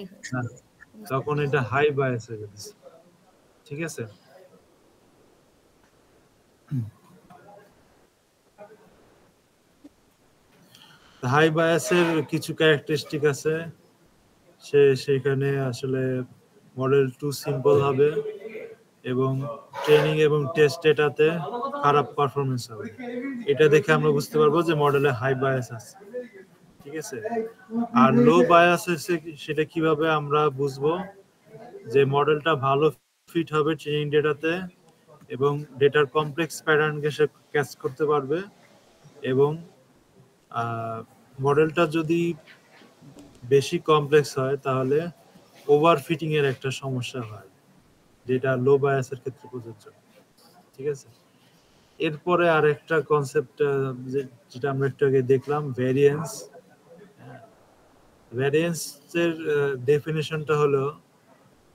তখন এটা হাই বায়াস হয়ে যাচ্ছে। ঠিক আছে, হাই বায়াসের কিছু ক্যারেক্টারিস্টিক আছে। সেখানে আসলে মডেল টু সিম্পল হবে এবং ট্রেনিং এবং টেস্ট ডেটাতে খারাপ পারফরমেন্স হবে। এটা দেখে আমরা বুঝতে পারবো যে মডেলে হাই বায়াস আছে। ঠিক আছে, আর লো বায়াস আছে সেটা কিভাবে আমরা বুঝবো, যে মডেলটা ভালো ফিট হবে ট্রেনিং ডেটাতে এবং ডেটার কমপ্লেক্স প্যাটার্নকে সে ক্যাচ করতে পারবে, এবং মডেলটা যদি বেশি কমপ্লেক্স হয় তাহলে ওভারফিটিং এর একটা সমস্যা হয়, যেটা লো বায়াসের ক্ষেত্রে প্রযোজ্য। ঠিক আছে, এরপরে আরেকটা কনসেপ্ট যেটা আমরা একটু আগে দেখলাম, ভ্যারিয়েন্স। ভ্যারিয়েন্সের ডেফিনিশনটা হলো,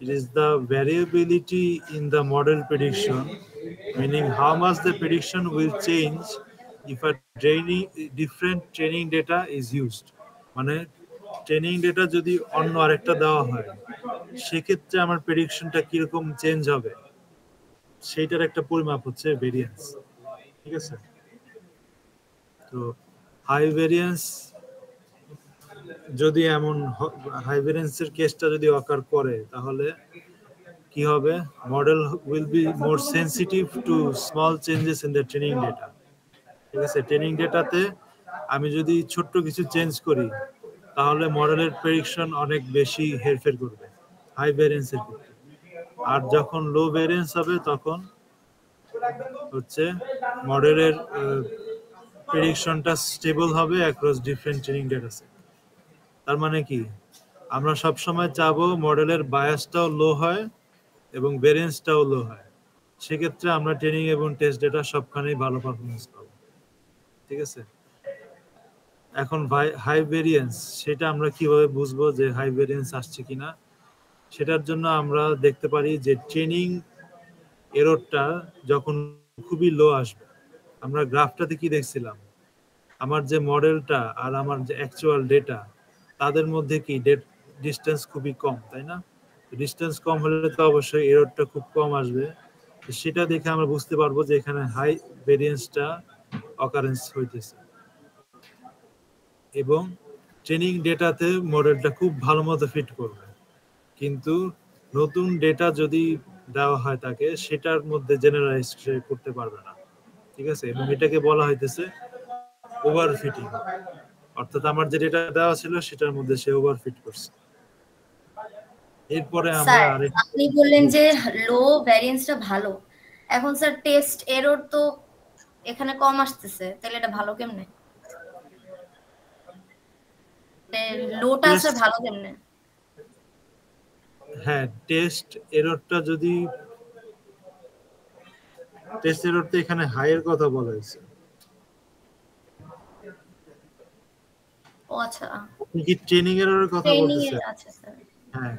it is the variability in the model prediction, meaning how much the prediction will change if a different training data is used। মানে ট্রেনিং ডেটা যদি অন্য আরেকটা দেওয়া হয়, সেক্ষেত্রে আমার প্রেডিকশনটা কিরকম চেঞ্জ হবে, সেইটার একটা পরিমাপ হচ্ছে ভেরিয়েন্স। ঠিক আছে, তো হাই ভেরিয়েন্স যদি এমন হাই ভ্যারিয়েন্সের কেসটা যদি অকার করে তাহলে কি হবে, model will be more sensitive to small changes in the training data. ঠিক আছে, ট্রেনিং ডেটাতে আমি যদি ছোট্ট কিছু চেঞ্জ করি তাহলে মডেলের প্রেডিকশন অনেক বেশি হেরফের করবে হাই ভ্যারিয়েন্সের ক্ষেত্রে। আর যখন লো ভ্যারিয়েন্স হবে তখন হচ্ছে মডেলের প্রেডিকশনটা স্টেবল হবে across different training data set. তার মানে কি, আমরা সবসময় চাবো মডেলের বায়াসটাও লো হয় এবং ভ্যারিয়েন্সটাও লো হয়। সেক্ষেত্রে আমরা ট্রেনিং এবং টেস্ট ডেটা সবখানেই ভালো পারফরমেন্স পাবো। ঠিক আছে, এখন হাই ভেরিয়েন্স সেটা আমরা কিভাবে বুঝবো যে হাই ভেরিয়েন্স আসছে কিনা? সেটার জন্য আমরা দেখতে পারি যে ট্রেনিং এররটা যখন খুবই লো আসবে, আমরা গ্রাফটাতে কি দেখছিলাম, আমার যে মডেলটা আর আমার যে অ্যাকচুয়াল ডেটা তাদের মধ্যে কি ডিস্টেন্স খুবই কম, তাই না? ডিস্টেন্স কম হলে তো অবশ্যই এররটা খুব কম আসবে। সেটা দেখে আমরা বুঝতে পারবো যে এখানে হাই ভেরিয়েন্সটা অকারেন্স হইতেছে এবং ট্রেনিং ডেটাতে মডেলটা খুব ভালো মতো ফিট করবে। কিন্তু নতুন ডেটা যদি দেওয়া হয় তাকে, সেটার মধ্যে জেনারেলাইজ করতে পারবে না। ঠিক আছে, এবং এটাকে বলা হইতেছে ওভারফিটিং, অর্থাৎ আমার যে ডেটা দেওয়া ছিল সেটার মধ্যে সে ওভারফিট করছে। এরপরে আমরা স্যার আপনি বললেন যে লো ভ্যারিয়েন্সটা ভালো, এখন স্যার টেস্ট এরর তো এখানে কম আসতেছে, তাহলে এটা ভালো কেমনে? লোটা স্যার ভালো কেমনে? হ্যাঁ, টেস্ট এররটা যদি টেস্ট এররটা এখানে হাইয়ের কথা বলা হয়েছে। ও আচ্ছা, আপনি কি ট্রেনিং এররের কথা বলতেছেন? আচ্ছা স্যার। হ্যাঁ,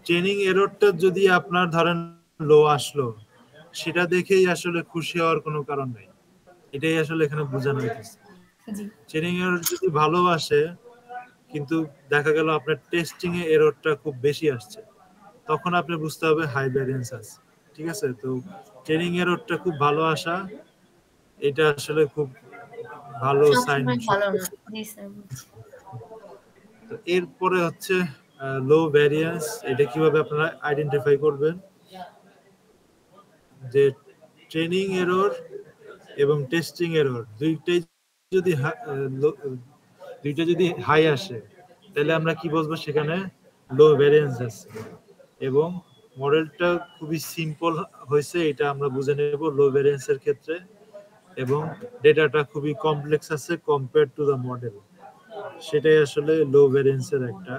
ট্রেনিং এররটা যদি আপনার ধরেন লো আসলো, সেটা দেখেই আসলে খুশি হওয়ার কোনো কারণ নেই। এটাই আসলে এখানে বোঝানো হইতেছে। জি, ট্রেনিং এরর যদি ভালো আসে কিন্তু দেখা গেল আপনার টেস্টিং এ এররটা খুব বেশি আসছে, তখন আপনি বুঝতে হবে হাই ভ্যারিয়েন্স আছে। ঠিক আছে, তো ট্রেনিং এররটা খুব ভালো আসা এটা আসলে খুব ভালো সাইন। ভালো না। জি স্যার। তো এরপরে হচ্ছে লো ভ্যারিয়েন্স, এটা কিভাবে আপনারা আইডেন্টিফাই করবেন? যে ট্রেনিং এরর এবং টেস্টিং এরর দুইটাই যদি হাই আসে তাহলে আমরা কি বুঝবো সেখানে লো ভ্যারিয়েন্স আছে এবং মডেলটা খুবই সিম্পল হয়েছে, এটা আমরা বুঝে নেব লো ভ্যারিয়েন্সের ক্ষেত্রে, এবং ডেটাটা খুবই কমপ্লেক্স আছে কম্পেয়ার টু দ্য মডেল, সেটাই আসলে লো ভ্যারিয়েন্সের একটা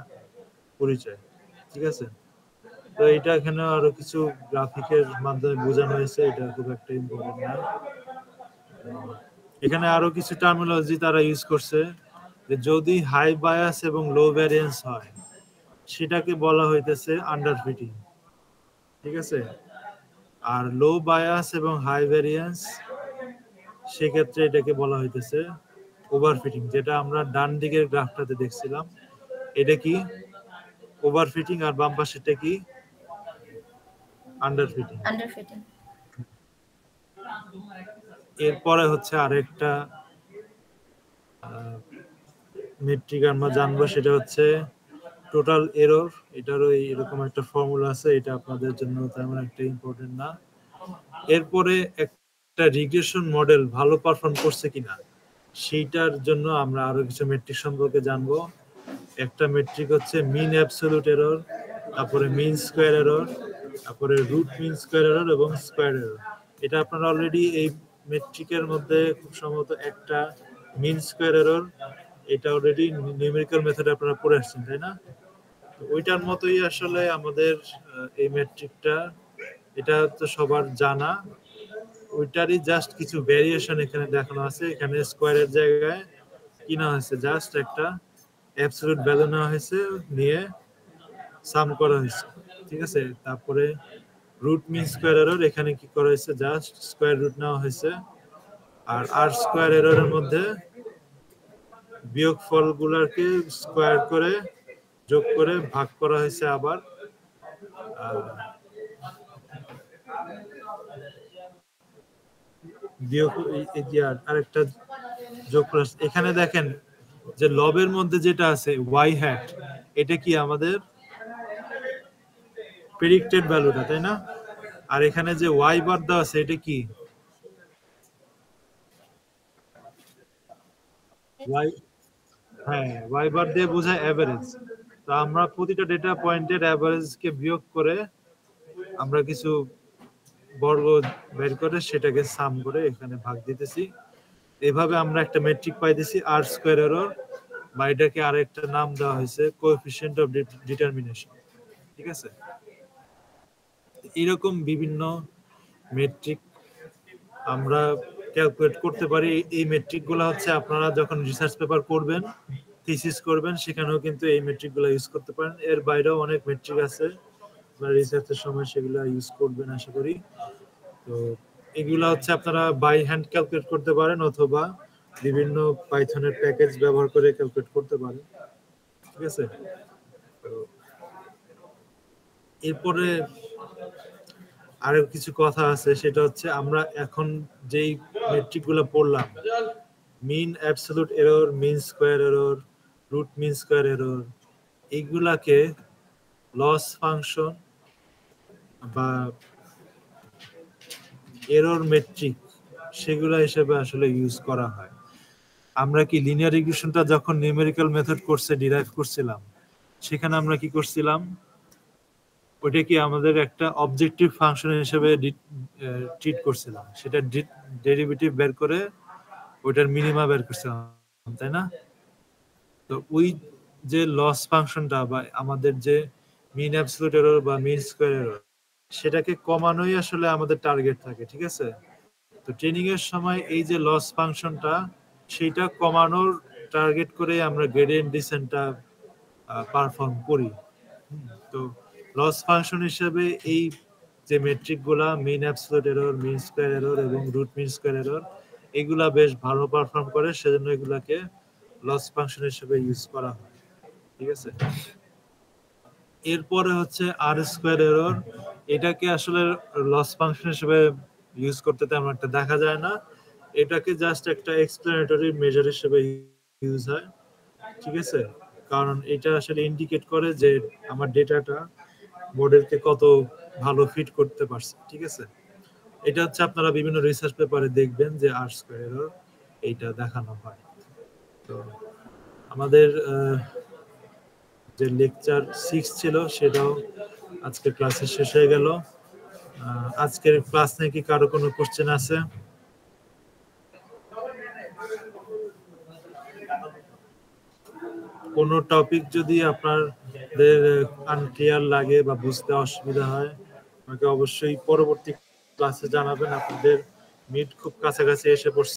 পরিচয়। ঠিক আছে, তো এটা এখানে আরো কিছু গ্রাফিকের মাধ্যমে বোঝানো হয়েছে, এটা খুব একটা ইম্পর্টেন্ট না। এখানে আরো কিছু টার্মিনোলজি তারা ইউজ করছে, যে যদি হাই বায়াস এবং লো ভ্যারিয়েন্স হয় সেটাকে বলা হইতেছে আন্ডারফিটিং। ঠিক আছে, আর লো বায়াস এবং হাই ভ্যারিয়েন্স সেক্ষেত্রে এটাকে বলা হইতেছে ওভারফিটিং, যেটা আমরা ডান দিকের গ্রাফটাতে দেখছিলাম। এটা কি ওভারফিটিং, আর বাম পাশেরটা কি আন্ডারফিটিং। এরপরে হচ্ছে আরেকটা মেট্রিক আমরা জানবো, সেটা হচ্ছে টোটাল এরর। এটারও এরকম একটা ফর্মুলা আছে, এটা আপনাদের জন্য তেমন একটা ইম্পর্টেন্ট না। এরপরে একটা রিগ্রেশন মডেল ভালো পারফর্ম করছে কিনা সেইটার জন্য আমরা আরো কিছু মেট্রিক সম্পর্কে জানবো। একটা মেট্রিক হচ্ছে মিন অ্যাবসলিউট এরর, তারপরে মিন স্কয়ার এরর, তারপরে রুট মিন স্কয়ার এরর এবং স্কয়ার এরর। এটা আপনারা অলরেডি এই মেট্রিকের মধ্যে খুব সম্ভবত একটা মিন স্কয়ার এরর, এটা অলরেডি নিউমেরিক্যাল মেথডে আপনারা পড়ে আসছেন, তাই না? তো ওইটার মতোই আসলে আমাদের এই মেট্রিকটা, এটা তো সবার জানা, ওইটারই জাস্ট কিছু ভ্যারিয়েশন এখানে দেখানো আছে। এখানে স্কয়ারের জায়গায় কি না হয়েছে, জাস্ট একটা অ্যাবসলিউট ভ্যালু নেওয়া হয়েছে, নিয়ে সাম করা হয়েছে। ঠিক আছে, তারপরে রুট মিন স্কয়ার এরর, এখানে কি করা হয়েছে, জাস্ট স্কয়ার রুট নেওয়া হয়েছে। আর আর স্কয়ার এররের মধ্যে বিয়োগফলগুলোকে স্কয়ার করে যোগ করে ভাগ করা হয়েছে, আবার বিয়োগ আরেকটা যোগ করা। এখানে দেখেন যে লবের মধ্যে যেটা আছে ওয়াই হ্যাট, এটা কি আমাদের প্রেডিক্টেড ভ্যালুটা, তাই না? আর এখানে যে ওয়াই বার দেওয়া আছে এটা কি? ওয়াই, হ্যাঁ, ওয়াই বার দিয়ে বোঝায় অ্যাভারেজ। তো আমরা প্রতিটা ডেটা পয়েন্টের অ্যাভারেজকে বিয়োগ করে আমরা কিছু বর্গ বের করে সেটাকে সাম করে এখানে ভাগ দিতেছি। এভাবে আমরা একটা মেট্রিক পাইতেছি আর স্কয়ার এরর, বা এটাকে আরেকটা নাম দেওয়া হয়েছে কোএফিসিয়েন্ট অফ ডিটারমিনেশন। ঠিক আছে, এরকম বিভিন্ন মেট্রিক আমরা ক্যালকুলেট করতে পারি। এই মেট্রিকগুলো হচ্ছে আপনারা যখন রিসার্চ পেপার করবেন, থিসিস করবেন, সেখানেও কিন্তু এই মেট্রিকগুলো ইউজ করতে পারেন। এর বাইরেও অনেক মেট্রিক আছে, আপনারা রিসার্চের সময় সেগুলো ইউজ করবেন আশা করি। তো এগুলো হচ্ছে আপনারা বাই হ্যান্ড ক্যালকুলেট করতে পারেন অথবা বিভিন্ন পাইথনের প্যাকেজ ব্যবহার করে ক্যালকুলেট করতে পারেন। ঠিক আছে, তো এরপরে আরো কিছু কথা আছে, সেটা হচ্ছে আমরা এখন যেই মেট্রিকগুলো পড়লাম, mean absolute error, mean square error, root mean square error, এইগুলাকে লস ফাংশন বা এরর মেট্রিক সেগুলো হিসেবে আসলে ইউজ করা হয়। আমরা কি লিনিয়ার রিগ্রেশনটা যখন নিউমেরিক্যাল মেথড কোর্সে ডিরাইভ করছিলাম, সেখানে আমরা কি করছিলাম, ওইটা কি আমাদের একটা অবজেক্টিভ ফাংশন হিসেবে ট্রিট করছিলাম, সেটা ডেরিভেটিভ বের করে ওইটার মিনিমা বের করছিলাম, তাই না? তো ওই যে লস ফাংশনটা বা আমাদের যে মিন অ্যাবসলিউট এরর বা মিন স্কয়ার এরর, সেটাকে কমানোই আসলে আমাদের টার্গেট থাকে। ঠিক আছে, তো ট্রেনিং এর সময় এই যে লস ফাংশনটা, সেটা কমানোর টার্গেট করে আমরা গ্রেডিয়েন্ট ডিসেন্টটা পারফর্ম করি। তো লস ফাংশন হিসেবে এই যে মেট্রিকগুলা মিন absolute error, mean square error এবং রুট মিন স্কয়ার এরর, এগুলা বেশ ভালো পারফর্ম করে, সেজন্য এগুলাকে লস ফাংশন হিসেবে ইউজ করা হয়। ঠিক আছে, এরপরে হচ্ছে আর স্কয়ার এরর। এটাকে আসলে লস ফাংশন হিসেবে ইউজ করতে তেমন একটা দেখা যায় না, এটাকে জাস্ট একটা এক্সপ্লেনেটরি মেজার হিসেবে ইউজ হয়। ঠিক আছে, কারণ এটা আসলে ইন্ডিকেট করে যে আমার ডেটাটা মডেলকে কত ভালো ফিট করতে পারছে। ঠিক আছে, এটা হচ্ছে আপনারা বিভিন্ন রিসার্চ পেপারে দেখবেন যে আর স্কয়ার এরর এইটা দেখানো হয়। তো আমাদের যে লেকচার 6 ছিল সেটাও আজকে ক্লাসে শেষ হয়ে গেল। আজকের ক্লাস নিয়ে কি কারো কোনো কোশ্চেন আছে? কোনো টপিক যদি আপনাদের আনক্লিয়ার লাগে বা বুঝতে অসুবিধা হয়, আমাকে অবশ্যই পরবর্তী ক্লাসে জানাবেন। আপনাদের মিড খুব কাছাকাছি এসে পড়ছে।